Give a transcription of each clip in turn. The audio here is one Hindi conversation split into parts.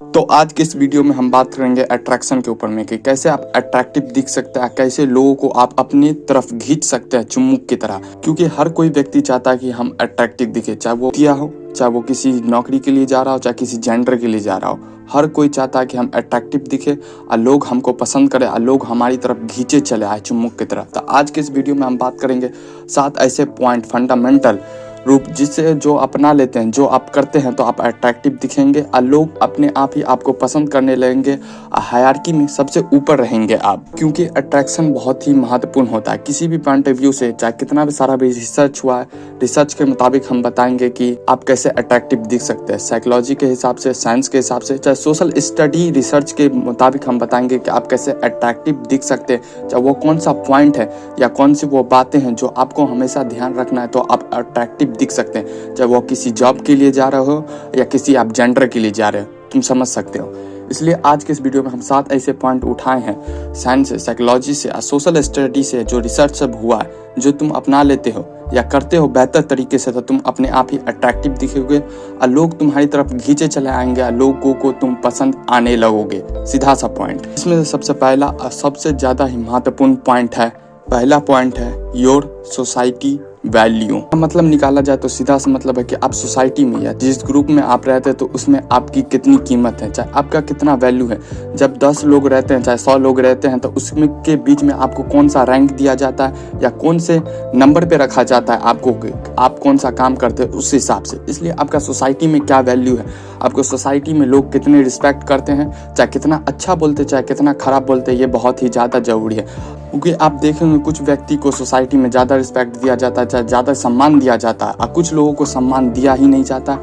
तो आज के इस वीडियो में हम बात करेंगे अट्रैक्शन के ऊपर में कि कैसे आप अट्रैक्टिव दिख सकते हैं, कैसे लोगों को आप अपनी तरफ खींच सकते हैं चुम्बक की तरह। क्योंकि हर कोई व्यक्ति चाहता है कि हम अट्रैक्टिव दिखे, चाहे वो दिया हो, चाहे वो किसी नौकरी के लिए जा रहा हो, चाहे किसी जेंडर के लिए जा रहा हो। हर कोई चाहता है कि हम अट्रैक्टिव दिखे और लोग हमको पसंद करें और लोग हमारी तरफ खींचे चले आए चुम्बक की तरह। तो आज के इस वीडियो में हम बात करेंगे 7 ऐसे पॉइंट, फंडामेंटल रूप जिससे जो अपना लेते हैं, जो आप करते हैं तो आप अट्रैक्टिव दिखेंगे और लोग अपने आप ही आपको पसंद करने लगेंगे और हायरार्की में सबसे ऊपर रहेंगे आप। क्योंकि अट्रैक्शन बहुत ही महत्वपूर्ण होता है किसी भी पॉइंट ऑफ व्यू से, चाहे कितना भी सारा भी रिसर्च हुआ है। रिसर्च के मुताबिक हम बताएंगे कि आप कैसे अट्रैक्टिव दिख सकते हैं, साइकोलॉजी के हिसाब से, साइंस के हिसाब से, चाहे सोशल स्टडी रिसर्च के मुताबिक हम बताएंगे कि आप कैसे अट्रैक्टिव दिख सकते हैं। चाहे वो कौन सा पॉइंट है या कौन सी वो बातें हैं जो आपको हमेशा ध्यान रखना है तो आप अट्रैक्टिव दिख सकते हैं। चाहे वो किसी जॉब के लिए जा रहे हो या किसी आप जेंडर के लिए जा रहे हो, तुम समझ सकते हो। इसलिए आज के इस वीडियो में हम 7 ऐसे पॉइंट उठाए हैं साइंस से, साइकोलॉजी से और सोशल स्टडी से, जो रिसर्च सब हुआ है, जो तुम अपना लेते हो या करते हो बेहतर तरीके से तो तुम अपने आप ही अट्रैक्टिव दिखोगे और लोग तुम्हारी तरफ खींचे चले आएंगे और लोगों को तुम पसंद आने लगोगे। सीधा सा पॉइंट। इसमें सबसे पहला और सबसे ज्यादा ही महत्वपूर्ण पॉइंट है, पहला पॉइंट है योर सोसाइटी वैल्यू। मतलब निकाला जाए तो सीधा सा मतलब है कि आप सोसाइटी में या जिस ग्रुप में आप रहते हैं तो उसमें आपकी कितनी कीमत है, चाहे आपका कितना वैल्यू है। जब 10 लोग रहते हैं, चाहे 100 लोग रहते हैं, तो उसमें के बीच में आपको कौन सा रैंक दिया जाता है या कौन से नंबर पे रखा जाता है आपको, आप कौन सा काम करते हैं उस हिसाब से। इसलिए आपका सोसाइटी में क्या वैल्यू है, आपको सोसाइटी में लोग कितने रिस्पेक्ट करते हैं, चाहे कितना अच्छा बोलते चाहे कितना खराब बोलते, ये बहुत ही ज़्यादा जरूरी है। क्योंकि आप देखेंगे कुछ व्यक्ति को सोसाइटी में ज़्यादा रिस्पेक्ट दिया जाता है, चाहे ज़्यादा सम्मान दिया जाता है, और कुछ लोगों को सम्मान दिया ही नहीं जाता,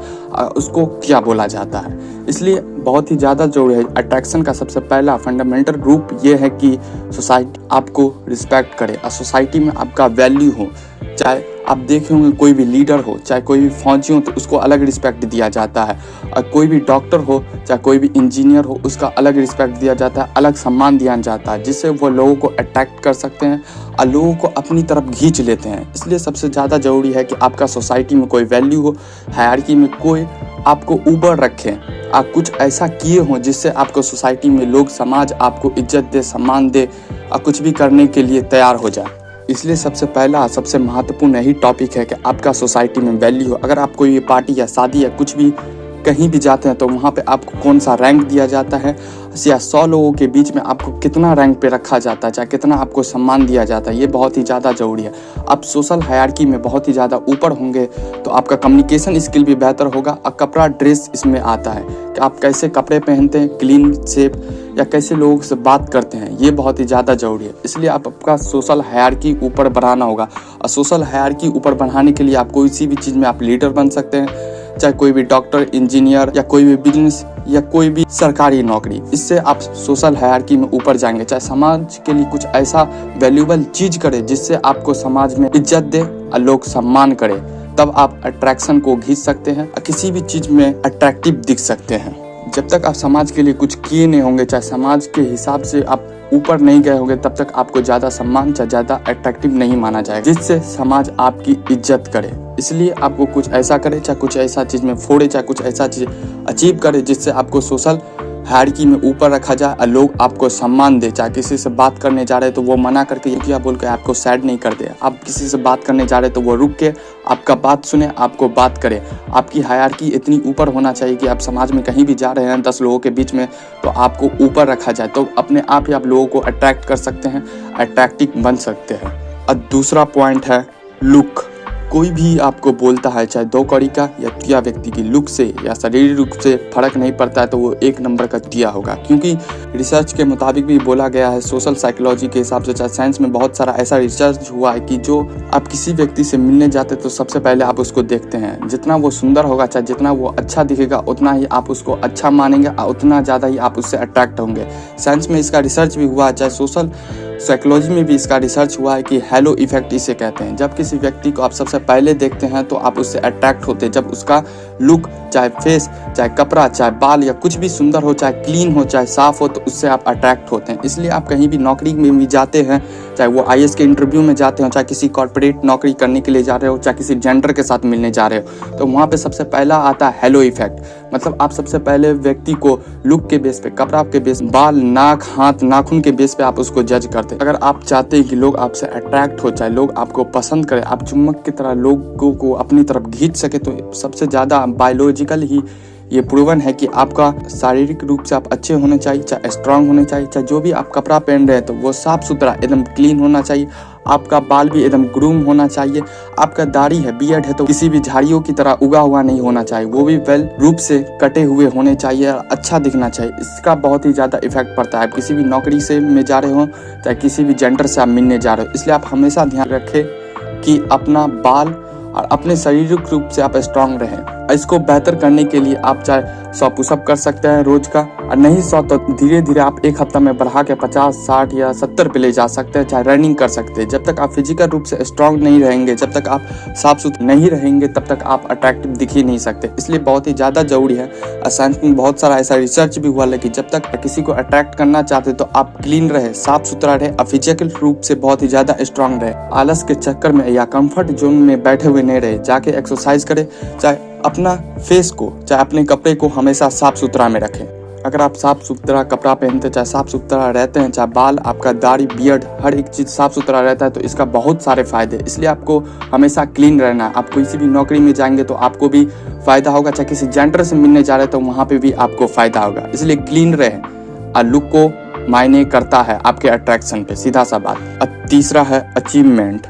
उसको क्या बोला जाता है। इसलिए बहुत ही ज़्यादा जरूरी है। अट्रैक्शन का सबसे पहला फंडामेंटल रूप ये है कि सोसाइटी आपको रिस्पेक्ट करे और सोसाइटी में आपका वैल्यू हो। चाहे आप देखे होंगे कोई भी लीडर हो, चाहे कोई भी फौजी हो, तो उसको अलग रिस्पेक्ट दिया जाता है, और कोई भी डॉक्टर हो, चाहे कोई भी इंजीनियर हो, उसका अलग रिस्पेक्ट दिया जाता है, अलग सम्मान दिया जाता है, जिससे वो लोगों को अट्रैक्ट कर सकते हैं और लोगों को अपनी तरफ खींच लेते हैं। इसलिए सबसे ज़्यादा ज़रूरी है कि आपका सोसाइटी में कोई वैल्यू हो, हायरार्की में कोई आपको ऊपर रखे, आप कुछ ऐसा किए हों जिससे आपको सोसाइटी में लोग, समाज आपको इज्जत दे, सम्मान दे और कुछ भी करने के लिए तैयार हो जाए। इसलिए सबसे पहला सबसे महत्वपूर्ण यही टॉपिक है कि आपका सोसाइटी में वैल्यू हो। अगर आप कोई पार्टी या शादी या कुछ भी कहीं भी जाते हैं तो वहाँ पे आपको कौन सा रैंक दिया जाता है या 100 लोगों के बीच में आपको कितना रैंक पे रखा जाता है, चाहे कितना आपको सम्मान दिया जाता है, ये बहुत ही ज़्यादा ज़रूरी है। आप सोशल हायरार्की में बहुत ही ज़्यादा ऊपर होंगे तो आपका कम्युनिकेशन स्किल भी बेहतर होगा। और कपड़ा, ड्रेस इसमें आता है कि आप कैसे कपड़े पहनते हैं, क्लीन शेप, या कैसे लोगों से बात करते हैं, ये बहुत ही ज़्यादा ज़रूरी है। इसलिए आपका सोशल हायरार्की ऊपर बढ़ाना होगा, और सोशल हायरार्की ऊपर बढ़ाने के लिए आप कोई सी भी चीज़ में आप लीडर बन सकते हैं, चाहे कोई भी डॉक्टर, इंजीनियर या कोई भी बिजनेस या कोई भी सरकारी नौकरी। इससे आप सोशल हायरार्की में ऊपर जाएंगे। चाहे समाज के लिए कुछ ऐसा वैल्यूएबल चीज़ करें जिससे आपको समाज में इज्जत दे और लोग सम्मान करें, तब आप अट्रैक्शन को खींच सकते हैं और किसी भी चीज़ में अट्रैक्टिव दिख सकते हैं। जब तक आप समाज के लिए कुछ किए नहीं होंगे, चाहे समाज के हिसाब से आप ऊपर नहीं गए होंगे, तब तक आपको ज़्यादा सम्मान, चाहे ज़्यादा अट्रैक्टिव नहीं माना जाएगा, जिससे समाज आपकी इज्जत करे। इसलिए आपको कुछ ऐसा करे, चाहे कुछ ऐसा चीज़ में फोड़े, चाहे कुछ ऐसा चीज़ अचीव करे जिससे आपको सोशल हायरार्की में ऊपर रखा जाए और लोग आपको सम्मान दे। चाहे किसी से बात करने जा रहे हैं तो वो मना करके क्या बोल के आपको सैड नहीं कर दे, आप किसी से बात करने जा रहे हैं तो वो रुक के आपका बात सुने, आपको बात करे। आपकी हायरार्की इतनी ऊपर होना चाहिए कि आप समाज में कहीं भी जा रहे हैं 10 लोगों के बीच में तो आपको ऊपर रखा जाए, तो अपने आप ही आप लोगों को अट्रैक्ट कर सकते हैं, अट्रैक्टिव बन सकते हैं। और दूसरा पॉइंट है लुक। कोई भी आपको बोलता है, चाहे 2 कौड़ी का या व्यक्ति की लुक से या शारीरिक रूप से फर्क नहीं पड़ता है तो वो 1 नंबर का दिया होगा। क्योंकि रिसर्च के मुताबिक भी बोला गया है, सोशल साइकोलॉजी के हिसाब से, चाहे साइंस में बहुत सारा ऐसा रिसर्च हुआ है कि जो आप किसी व्यक्ति से मिलने जाते तो सबसे पहले आप उसको देखते हैं। जितना वो सुंदर होगा, चाहे जितना वो अच्छा दिखेगा, उतना ही आप उसको अच्छा मानेंगे और उतना ज़्यादा ही आप उससे अट्रैक्ट होंगे। साइंस में इसका रिसर्च भी हुआ है, चाहे सोशल साइकोलॉजी में भी इसका रिसर्च हुआ है कि हेलो इफेक्ट इसे कहते हैं। जब किसी व्यक्ति को आप सबसे पहले देखते हैं तो आप उससे अट्रैक्ट होते हैं। जब उसका लुक, चाहे फेस, चाहे कपड़ा, चाहे बाल या कुछ भी सुंदर हो, चाहे क्लीन हो, चाहे साफ हो, तो उससे आप अट्रैक्ट होते हैं। इसलिए आप कहीं भी नौकरी में भी जाते हैं चाहे वो आईएएस के इंटरव्यू में जाते हो, चाहे किसी कॉर्पोरेट नौकरी करने के लिए जा रहे हो, चाहे किसी जेंडर के साथ मिलने जा रहे हो, तो वहाँ पे सबसे पहला आता है हेलो इफेक्ट। मतलब आप सबसे पहले व्यक्ति को लुक के बेस पे, कपड़ा के बेस, बाल, नाक, हाथ, नाखून के बेस पे आप उसको जज करते हैं। अगर आप चाहते हैं कि लोग आपसे अट्रैक्ट हो, चाहे लोग आपको पसंद करें, आप चुम्बक की तरह लोगों को अपनी तरफ खींच सके, तो सबसे ज़्यादा बायोलॉजिकल ही ये प्रूवन है कि आपका शारीरिक रूप से आप अच्छे होने चाहिए, चाहे स्ट्रांग होने चाहिए, चाहे जो भी आप कपड़ा पहन रहे हैं तो वो साफ सुथरा एकदम क्लीन होना चाहिए, आपका बाल भी एकदम ग्रूम होना चाहिए, आपका दाढ़ी है, बियर्ड है तो किसी भी झाड़ियों की तरह उगा हुआ नहीं होना चाहिए, वो भी वेल रूप से कटे हुए होने चाहिए, अच्छा दिखना चाहिए। इसका बहुत ही ज़्यादा इफेक्ट पड़ता है। आप किसी भी नौकरी से में जा रहे हो, चाहे किसी भी जेंडर से आप मिलने जा रहे हो, इसलिए आप हमेशा ध्यान रखें कि अपना बाल और अपने शारीरिक रूप से आप स्ट्रांग रहें। इसको बेहतर करने के लिए आप चाहे 100 पुशअप कर सकते हैं रोज का, और नहीं 100 तो धीरे धीरे आप एक हफ्ता में बढ़ा के 50, 60 या 70 पे ले जा सकते हैं। चाहे रनिंग कर सकते हैं। जब तक आप फिजिकल रूप से स्ट्रांग नहीं रहेंगे, जब तक आप साफ सुथरे नहीं रहेंगे, तब तक आप अट्रैक्टिव दिख ही नहीं सकते। इसलिए बहुत ही ज़्यादा जरूरी है। साइंस में बहुत सारा ऐसा रिसर्च भी हुआ है कि जब तक किसी को अट्रैक्ट करना चाहते तो आप क्लीन रहे, साफ सुथरा रहे और फिजिकल रूप से बहुत ही ज़्यादा स्ट्रांग रहे। आलस के चक्कर में या कंफर्ट जोन में बैठे हुए नहीं रहे, जाके एक्सरसाइज करें, चाहे अपना फेस को, चाहे अपने कपड़े को हमेशा साफ सुथरा में रखें। अगर आप साफ सुथरा कपड़ा पहनते, चाहे साफ सुथरा रहते हैं, चाहे बाल, आपका दाढ़ी, बियर्ड, हर एक चीज़ साफ सुथरा रहता है, तो इसका बहुत सारे फायदे। इसलिए आपको हमेशा क्लीन रहना है। आप किसी भी नौकरी में जाएंगे तो आपको भी फायदा होगा, चाहे किसी जेंडर से मिलने जा रहे हैं तो वहाँ पे भी आपको फायदा होगा। इसलिए क्लीन रहें और लुक को मायने करता है आपके अट्रैक्शन पे, सीधा सा बात। तीसरा है अचीवमेंट।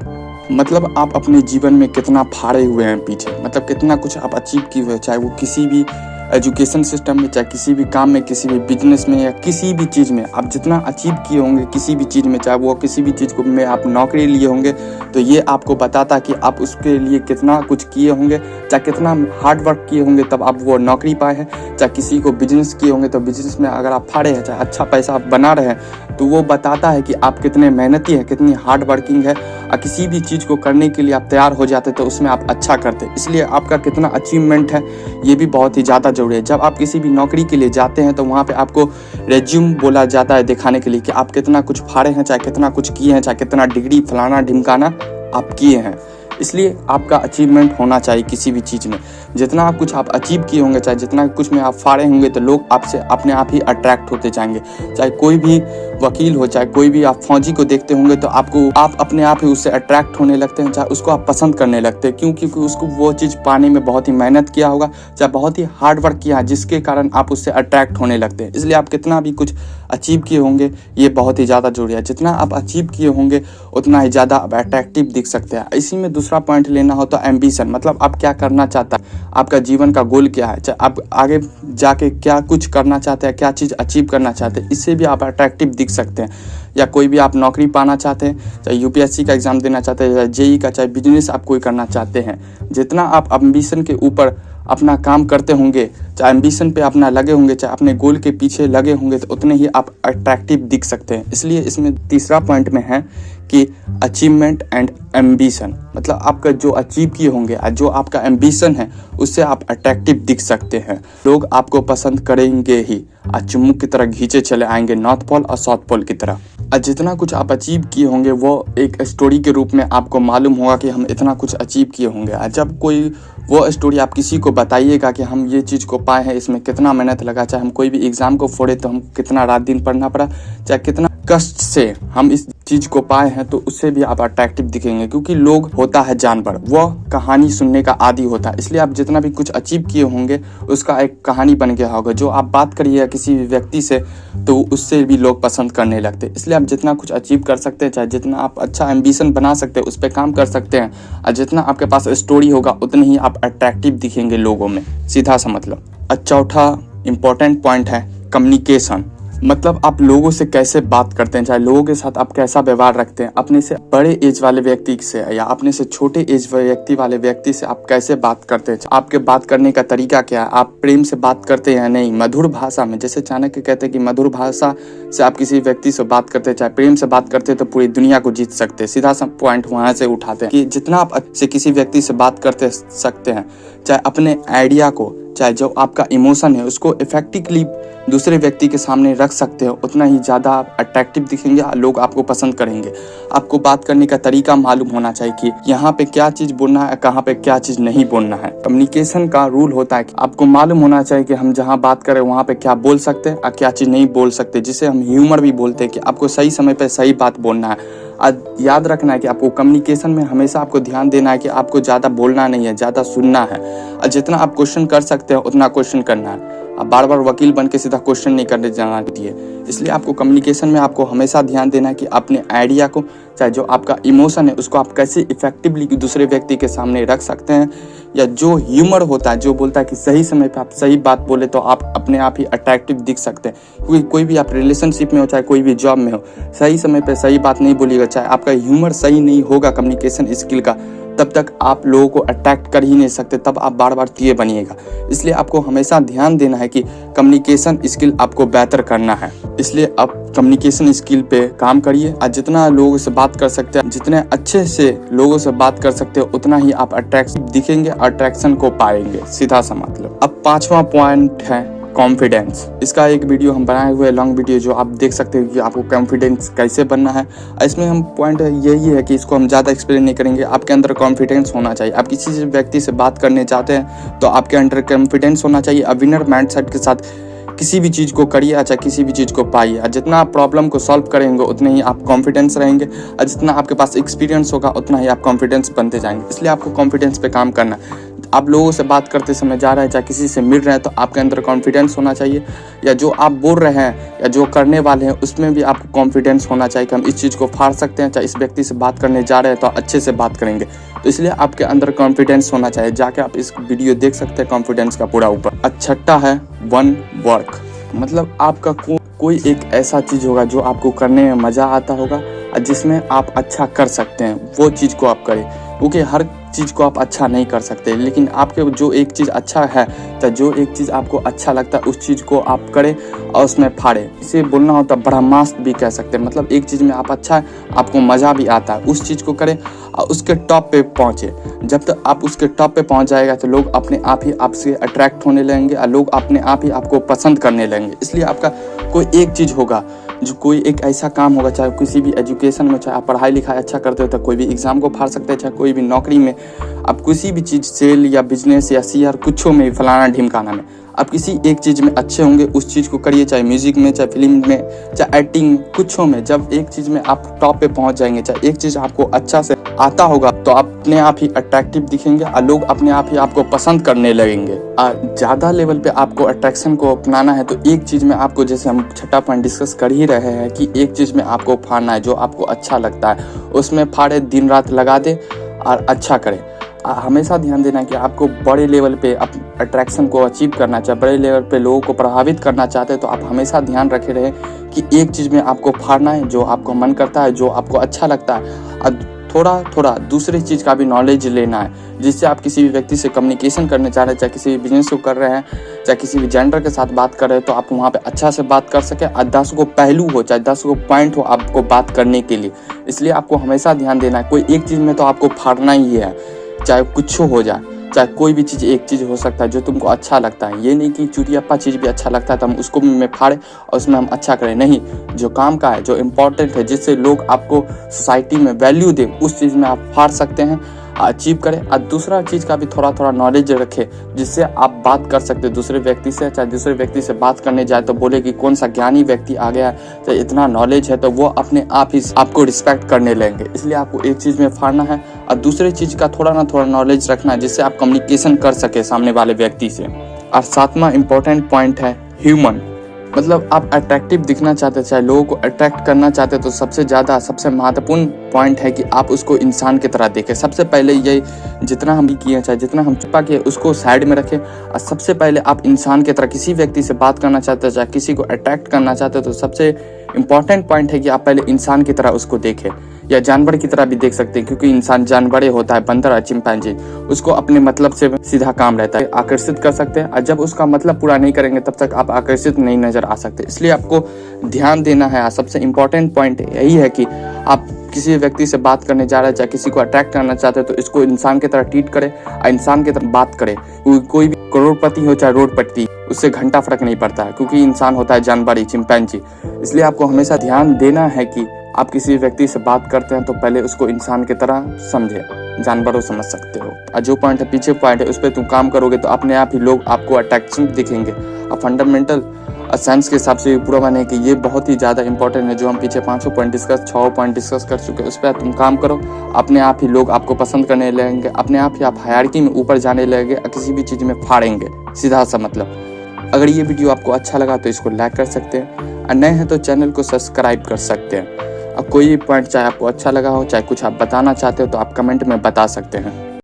मतलब आप अपने जीवन में कितना फाड़े हुए हैं पीछे, मतलब कितना कुछ आप अचीव किए हुए, चाहे वो किसी भी एजुकेशन सिस्टम में, चाहे किसी भी काम में, किसी भी बिजनेस में या किसी भी चीज़ में आप जितना अचीव किए होंगे किसी भी चीज़ में, चाहे वो किसी भी चीज़ को में आप नौकरी लिए होंगे, तो ये आपको बताता कि आप उसके लिए कितना कुछ किए होंगे, चाहे कितना हार्ड वर्क किए होंगे तब आप वो नौकरी पाए हैं। चाहे किसी को बिजनेस किए होंगे तो बिजनेस में अगर आप फाड़े हैं, चाहे अच्छा पैसा आप बना रहे हैं, तो वो बताता है कि आप कितने मेहनती हैं, कितनी हार्ड वर्किंग है, और किसी भी चीज़ को करने के लिए आप तैयार हो जाते तो उसमें आप अच्छा करते। इसलिए आपका कितना अचीवमेंट है ये भी बहुत ही ज़्यादा जरूरी है। जब आप किसी भी नौकरी के लिए जाते हैं तो वहाँ पे आपको रेज्यूम बोला जाता है दिखाने के लिए कि आप कितना कुछ फाड़े हैं, चाहे कितना कुछ किए हैं, चाहे कितना डिग्री फलाना ढिमकाना आप किए हैं। इसलिए आपका अचीवमेंट होना चाहिए किसी भी चीज़ में। जितना आप कुछ आप अचीव किए होंगे, चाहे जितना कुछ में आप फाड़े होंगे, तो लोग आपसे अपने आप ही अट्रैक्ट होते जाएंगे। चाहे कोई भी वकील हो, चाहे कोई भी आप फौजी को देखते होंगे तो आप अपने आप ही उससे अट्रैक्ट होने लगते हैं, चाहे उसको आप पसंद करने लगते हैं, क्योंकि उसको वो चीज़ पाने में बहुत ही मेहनत किया होगा, चाहे बहुत ही हार्ड वर्क किया, जिसके कारण आप उससे अट्रैक्ट होने लगते हैं। इसलिए आप कितना भी कुछ अचीव किए होंगे ये बहुत ही ज़्यादा जरूरी है। जितना आप अचीव किए होंगे उतना ही ज़्यादा आप अट्रैक्टिव दिख सकते हैं। इसी में दूसरा पॉइंट लेना हो तो एम्बिशन, मतलब आप क्या करना चाहता है, आपका जीवन का गोल क्या है, चाहे आप आगे जाके क्या कुछ करना चाहते हैं, क्या चीज़ अचीव करना चाहते हैं, इससे भी आप अट्रैक्टिव दिख सकते हैं। या कोई भी आप नौकरी पाना चाहते हैं, चाहे यूपीएससी का एग्ज़ाम देना चाहते हैं, चाहे जेई का, चाहे बिजनेस आप कोई करना चाहते हैं, जितना आप एम्बिशन के ऊपर अपना काम करते होंगे, चाहे एम्बिशन पे अपना लगे होंगे, चाहे अपने गोल के पीछे लगे होंगे, तो उतने ही आप अट्रैक्टिव दिख सकते हैं। इसलिए इसमें तीसरा पॉइंट में है कि अचीवमेंट एंड एम्बिशन, मतलब आपका जो अचीव किए होंगे, जो आपका एम्बिशन है, उससे आप अट्रैक्टिव दिख सकते हैं। लोग आपको पसंद करेंगे ही, चुम्बक की तरह खींचे चले आएंगे नॉर्थ पोल और साउथ पोल की तरह। जितना कुछ आप अचीव किए होंगे वो एक स्टोरी के रूप में आपको मालूम होगा कि हम इतना कुछ अचीव किए होंगे। जब कोई वो स्टोरी आप किसी को बताइएगा कि हम ये चीज़ को पाए हैं, इसमें कितना मेहनत लगा, चाहे हम कोई भी एग्ज़ाम को फोड़े तो हम कितना रात दिन पढ़ना पड़ा, चाहे कितना कष्ट से हम इस चीज़ को पाए हैं, तो उससे भी आप अट्रैक्टिव दिखेंगे। क्योंकि लोग होता है जानवर, वो कहानी सुनने का आदी होता है। इसलिए आप जितना भी कुछ अचीव किए होंगे उसका एक कहानी बन गया होगा। जो आप बात करिएगा किसी भी व्यक्ति से तो उससे भी लोग पसंद करने लगते हैं। इसलिए आप जितना कुछ अचीव कर सकते हैं, चाहे जितना आप अच्छा एम्बिशन बना सकते हैं, उस पर काम कर सकते हैं, और जितना आपके पास स्टोरी होगा उतने ही आप अट्रैक्टिव दिखेंगे लोगों में, सीधा सा मतलब। चौथा इंपॉर्टेंट पॉइंट है कम्युनिकेशन, मतलब आप लोगों से कैसे बात करते हैं, चाहे लोगों के साथ आप कैसा व्यवहार रखते हैं। अपने से बड़े एज वाले व्यक्ति से या अपने से छोटे एज वाले व्यक्ति से आप कैसे बात करते हैं, आपके बात करने का तरीका क्या है, आप प्रेम से बात करते हैं या नहीं, मधुर भाषा में। जैसे चाणक्य कहते हैं कि मधुर भाषा से आप किसी व्यक्ति से बात करते हैं, चाहे प्रेम से बात करते हैं, तो पूरी दुनिया को जीत सकते हैं। सीधा सा पॉइंट वहाँ से उठाते हैं कि जितना आप से किसी व्यक्ति से बात करते सकते हैं, चाहे अपने आइडिया को, चाहे जो आपका इमोशन है उसको इफेक्टिवली दूसरे व्यक्ति के सामने रख सकते हो, उतना ही ज़्यादा आप अट्रैक्टिव दिखेंगे और लोग आपको पसंद करेंगे। आपको बात करने का तरीका मालूम होना चाहिए कि यहाँ पे क्या चीज़ बोलना है, कहाँ पे क्या चीज़ नहीं बोलना है। कम्युनिकेशन का रूल होता है कि आपको मालूम होना चाहिए कि हम जहाँ बात करें वहाँ पे क्या बोल सकते हैं और क्या चीज़ नहीं बोल सकते, जिसे हम ह्यूमर भी बोलते हैं कि आपको सही समय पर सही बात बोलना है। याद रखना है कि आपको कम्युनिकेशन में हमेशा आपको ध्यान देना है कि आपको ज़्यादा बोलना नहीं है, ज़्यादा सुनना है। और जितना आप क्वेश्चन कर सकते हैं उतना क्वेश्चन करना है। आप बार बार वकील बन के सीधा क्वेश्चन नहीं करने जाना चाहिए। इसलिए आपको कम्युनिकेशन में आपको हमेशा ध्यान देना है कि अपने आइडिया को, चाहे जो आपका इमोशन है उसको आप कैसे इफेक्टिवली दूसरे व्यक्ति के सामने रख सकते हैं। या जो ह्यूमर होता है, जो बोलता है कि सही समय पे आप सही बात बोले तो आप अपने आप ही अट्रैक्टिव दिख सकते हैं। क्योंकि कोई भी आप रिलेशनशिप में हो, चाहे कोई भी जॉब में हो, सही समय पे सही बात नहीं बोलिएगा, चाहे आपका ह्यूमर सही नहीं होगा कम्युनिकेशन स्किल का, तब तक आप लोगों को अट्रैक्ट कर ही नहीं सकते, तब आप बार बार तीर बनिएगा। इसलिए आपको हमेशा ध्यान देना है कि कम्युनिकेशन स्किल आपको बेहतर करना है। इसलिए आप कम्युनिकेशन स्किल पे काम करिए और जितना लोगों से बात कर सकते हैं, जितने अच्छे से लोगों से बात कर सकते हो, उतना ही आप अट्रैक्टिव दिखेंगे, अट्रैक्शन को पाएंगे, सीधा सा मतलब। अब 5वां पॉइंट है कॉन्फिडेंस। इसका एक वीडियो हम बनाए हुए लॉन्ग वीडियो, जो आप देख सकते हैं कि आपको कॉन्फिडेंस कैसे बनना है। इसमें हम पॉइंट यही है कि इसको हम ज़्यादा एक्सप्लेन नहीं करेंगे। आपके अंदर कॉन्फिडेंस होना चाहिए। आप किसी व्यक्ति से बात करने चाहते हैं तो आपके अंदर कॉन्फिडेंस होना चाहिए। अब विनर माइंडसेट के साथ किसी भी चीज़ को करिए, अच्छा किसी भी चीज़ को पाइए। और जितना आप प्रॉब्लम को सॉल्व करेंगे उतने ही आप कॉन्फिडेंस रहेंगे, और जितना आपके पास एक्सपीरियंस होगा उतना ही आप कॉन्फिडेंस बनते जाएंगे। इसलिए आपको कॉन्फिडेंस पे काम करना है। आप लोगों से बात करते समय जा रहे हैं, चाहे किसी से मिल रहे हैं, तो आपके अंदर कॉन्फिडेंस होना चाहिए। या जो आप बोल रहे हैं या जो करने वाले हैं उसमें भी आपको कॉन्फिडेंस होना चाहिए कि हम इस चीज़ को फाड़ सकते हैं। चाहे इस व्यक्ति से बात करने जा रहे हैं तो अच्छे से बात करेंगे, तो इसलिए आपके अंदर कॉन्फिडेंस होना चाहिए। जाके आप इस वीडियो देख सकते हैं कॉन्फिडेंस का पूरा ऊपर। छठा है वन वर्क। मतलब आपका कोई एक ऐसा चीज़ होगा जो आपको करने में मज़ा आता होगा और जिसमें आप अच्छा कर सकते हैं, वो चीज़ को आप करें। क्योंकि हर चीज़ को आप अच्छा नहीं कर सकते, लेकिन आपके जो एक चीज़ अच्छा है, तो जो एक चीज़ आपको अच्छा लगता है उस चीज़ को आप करें और उसमें फाड़े। इसे बोलना होता है ब्रह्मास्त्र भी कह सकते हैं। मतलब एक चीज़ में आप अच्छा है, आपको मज़ा भी आता है, उस चीज़ को करें और उसके टॉप पे पहुँचे। जब तक आप उसके टॉप पे पहुँच जाएगा तो लोग अपने आप ही आपसे अट्रैक्ट होने लगेंगे और लोग अपने आप ही आपको पसंद करने लगेंगे। इसलिए आपका कोई एक चीज़ होगा, जो कोई एक ऐसा काम होगा, चाहे किसी भी एजुकेशन में, चाहे आप पढ़ाई लिखाई अच्छा करते हो तो कोई भी एग्ज़ाम को फाड़ सकते हैं, चाहे कोई भी नौकरी में, आप किसी भी चीज़ सेल या बिजनेस या सीआर कुछों में, फलाना ढिमकाना में, आप किसी एक चीज़ में अच्छे होंगे, उस चीज़ को करिए। चाहे म्यूज़िक में, चाहे फिल्म में, चाहे एक्टिंग में, कुछों में। जब एक चीज़ में आप टॉप पे पहुंच जाएंगे, चाहे एक चीज़ आपको अच्छा से आता होगा, तो आप अपने आप ही अट्रैक्टिव दिखेंगे और लोग अपने आप ही आपको पसंद करने लगेंगे। ज़्यादा लेवल पे आपको अट्रैक्शन को अपनाना है तो एक चीज़ में आपको, जैसे हम छठा पॉइंट डिस्कस कर ही रहे हैं, कि एक चीज़ में आपको फाड़ना है, जो आपको अच्छा लगता है उसमें फाड़े, दिन रात लगा दे और अच्छा करें। हमेशा ध्यान देना कि आपको बड़े लेवल पे अट्रैक्शन को अचीव करना चाहे, बड़े लेवल पे लोगों को प्रभावित करना चाहते हैं, तो आप हमेशा ध्यान रखे रहे कि एक चीज़ में आपको फाड़ना है, जो आपको मन करता है, जो आपको अच्छा लगता है। और थोड़ा थोड़ा दूसरी चीज़ का भी नॉलेज लेना है, जिससे आप किसी भी व्यक्ति से कम्युनिकेशन करने चाह रहे हैं, चाहे किसी भी बिजनेस को कर रहे हैं, चाहे किसी भी जेंडर के साथ बात कर रहे हैं, तो आप वहाँ पे अच्छा से बात कर सके। और 10 को पहलू हो, चाहे 10 को पॉइंट हो आपको बात करने के लिए। इसलिए आपको हमेशा ध्यान देना है, कोई एक चीज़ में तो आपको फाड़ना ही है, चाहे कुछ हो जाए, चाहे कोई भी चीज़ एक चीज़ हो सकता है जो तुमको अच्छा लगता है। ये नहीं कि चुटियाप्पा चीज़ भी अच्छा लगता है तो हम उसको भी में फाड़े और उसमें हम अच्छा करें, नहीं। जो काम का है, जो इम्पोर्टेंट है, जिससे लोग आपको सोसाइटी में वैल्यू दें, उस चीज़ में आप फाड़ सकते हैं, अचीव करें। और दूसरा चीज़ का भी थोड़ा थोड़ा नॉलेज रखें, जिससे आप बात कर सकते हैं दूसरे व्यक्ति से। चाहे दूसरे व्यक्ति से बात करने जाए तो बोले कि कौन सा ज्ञानी व्यक्ति आ गया है, चाहे इतना नॉलेज है, तो वो अपने आप ही आपको रिस्पेक्ट करने लगेंगे। इसलिए आपको एक चीज़ में फाड़ना है और दूसरी चीज़ का थोड़ा ना थोड़ा नॉलेज रखना है, जिससे आप कम्युनिकेशन कर सके सामने वाले व्यक्ति से। और 7वां इम्पोर्टेंट पॉइंट है ह्यूमन। मतलब आप अट्रैक्टिव दिखना चाहते हैं, चाहे लोगों को अट्रैक्ट करना चाहते हैं, तो सबसे महत्वपूर्ण पॉइंट है कि आप उसको इंसान की तरह देखें। सबसे पहले ये जितना हम भी किए, चाहे जितना हम छुपा किए, उसको साइड में रखें और सबसे पहले आप इंसान की तरह किसी व्यक्ति से बात करना चाहते हैं, चाहे किसी को अट्रैक्ट करना चाहते हैं, तो सबसे इम्पॉर्टेंट पॉइंट है कि आप पहले इंसान की तरह उसको देखें, या जानवर की तरह भी देख सकते हैं, क्योंकि इंसान जानवरे होता है, बंदर और चिंपैंजी, उसको अपने मतलब से सीधा काम रहता है, आकर्षित कर सकते हैं। और जब उसका मतलब पूरा नहीं करेंगे तब तक आप आकर्षित नहीं नजर आ सकते। इसलिए आपको ध्यान देना है। सबसे इम्पोर्टेंट पॉइंट यही है कि आप किसी व्यक्ति से बात करने जा रहे हैं, चाहे किसी को अट्रैक्ट करना चाहते हैं, तो इसको इंसान की तरह ट्रीट करे और इंसान की तरह बात करे। कोई भी करोड़पति हो चाहे रोडपति, उससे घंटा फर्क नहीं पड़ता है, क्योंकि इंसान होता है जानवर, चिंपैंजी। इसलिए आपको हमेशा ध्यान देना है कि आप किसी व्यक्ति से बात करते हैं तो पहले उसको इंसान की तरह समझे, जानवरों समझ सकते हो। और जो पॉइंट है, पीछे पॉइंट है, उस पर तुम काम करोगे तो अपने आप ही लोग आपको अट्रैक्शन दिखेंगे। और फंडामेंटल साइंस के हिसाब से पूरा माने कि ये बहुत ही ज़्यादा इंपॉर्टेंट है। जो हम पीछे 5 पॉइंट डिस्कस 6 पॉइंट डिस्कस कर चुके हैं, उस पर तुम काम करो, अपने आप ही लोग आपको पसंद करने लगेंगे, अपने आप ही आप हायरार्की में ऊपर जाने लगेंगे और किसी भी चीज़ में फाड़ेंगे, सीधा सा मतलब। अगर ये वीडियो आपको अच्छा लगा तो इसको लाइक कर सकते हैं, और नए हैं तो चैनल को सब्सक्राइब कर सकते हैं। अब कोई भी पॉइंट चाहे आपको अच्छा लगा हो, चाहे कुछ आप बताना चाहते हो, तो आप कमेंट में बता सकते हैं।